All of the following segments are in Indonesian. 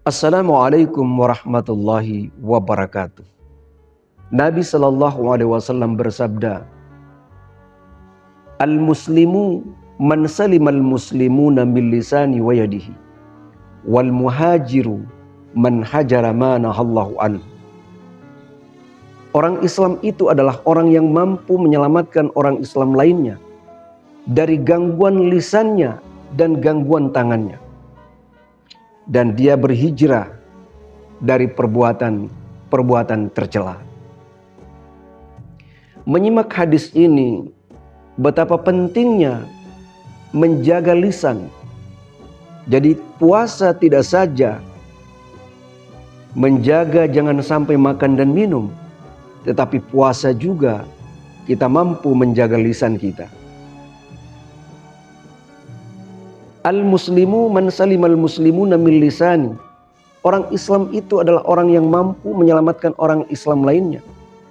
Assalamualaikum warahmatullahi wabarakatuh. Nabi SAW bersabda, Al-muslimu man salimal muslimuna min lisani wa yadihi, wal muhajiru man hajara ma nahallahu anhu. Orang Islam itu adalah orang yang mampu menyelamatkan orang Islam lainnya dari gangguan lisannya dan gangguan tangannya. Dan dia berhijrah dari perbuatan tercela. Menyimak hadis ini, betapa pentingnya menjaga lisan. Jadi puasa tidak saja menjaga jangan sampai makan dan minum, tetapi puasa juga kita mampu menjaga lisan kita. Al-muslimu man salimal muslimuna min lisani. Orang Islam itu adalah orang yang mampu menyelamatkan orang Islam lainnya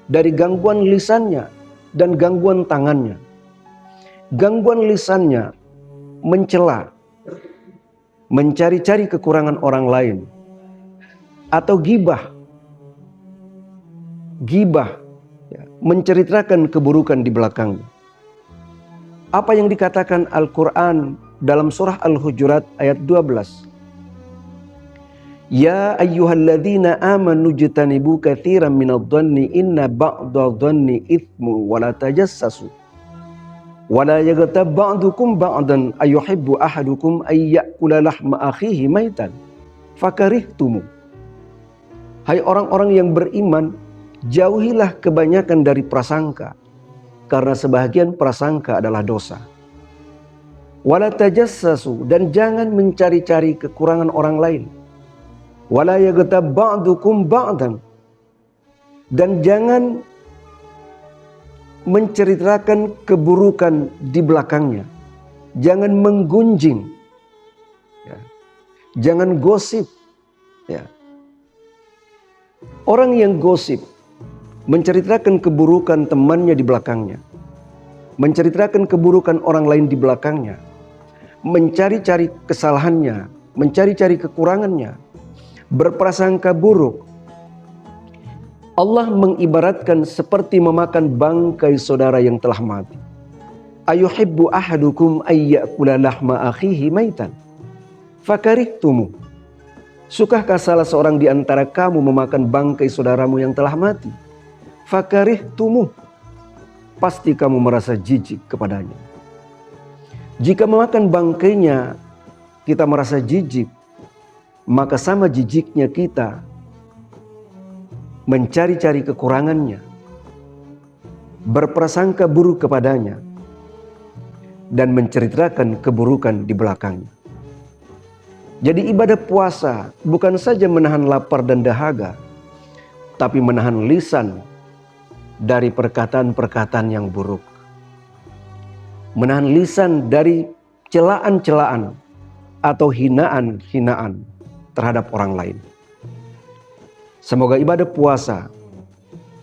dari gangguan lisannya dan gangguan tangannya. Gangguan lisannya mencela, mencari-cari kekurangan orang lain, atau gibah, menceritakan keburukan di belakangnya. Apa yang dikatakan Al-Quran dalam surah Al-Hujurat ayat 12. Ya ayyuhalladzina amanu jtanibu katsiran minadh-dhanni inna ba'dadh-dhanni itsmu wa la tajassasu wa la yaghtab ba'dukum ba'dan ayuhibbu ahadukum ay ya'kula lahma akhihi maitan fakarihtumu. Hai orang-orang yang beriman, jauhilah kebanyakan dari prasangka, karena sebahagian prasangka adalah dosa. Wala tajassasu, dan jangan mencari-cari kekurangan orang lain. Wala yaghtab ba'dukum ba'dan, dan jangan menceritakan keburukan di belakangnya. Jangan menggunjing, jangan gosip. Orang yang gosip, menceritakan keburukan temannya di belakangnya, menceritakan keburukan orang lain di belakangnya, mencari-cari kesalahannya, mencari-cari kekurangannya, berprasangka buruk. Allah mengibaratkan seperti memakan bangkai saudara yang telah mati. Ayuhibbu ahadukum ay ya'kula lahma akhihi maitan fakarihtumu. Sukahkah salah seorang di antara kamu memakan bangkai saudaramu yang telah mati? Fakarihtumu. Pasti kamu merasa jijik kepadanya. Jika memakan bangkainya kita merasa jijik, maka sama jijiknya kita mencari-cari kekurangannya, berprasangka buruk kepadanya, dan menceritakan keburukan di belakangnya. Jadi ibadah puasa bukan saja menahan lapar dan dahaga, tapi menahan lisan dari perkataan-perkataan yang buruk. Menahan lisan dari celaan-celaan atau hinaan-hinaan terhadap orang lain. Semoga ibadah puasa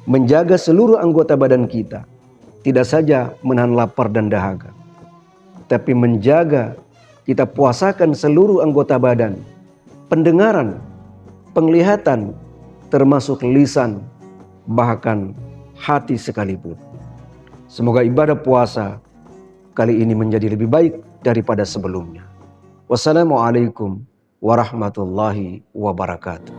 menjaga seluruh anggota badan kita, tidak saja menahan lapar dan dahaga, tapi menjaga kita puasakan seluruh anggota badan, pendengaran, penglihatan, termasuk lisan, bahkan hati sekalipun. Semoga ibadah puasa kali ini menjadi lebih baik daripada sebelumnya. Wassalamualaikum warahmatullahi wabarakatuh.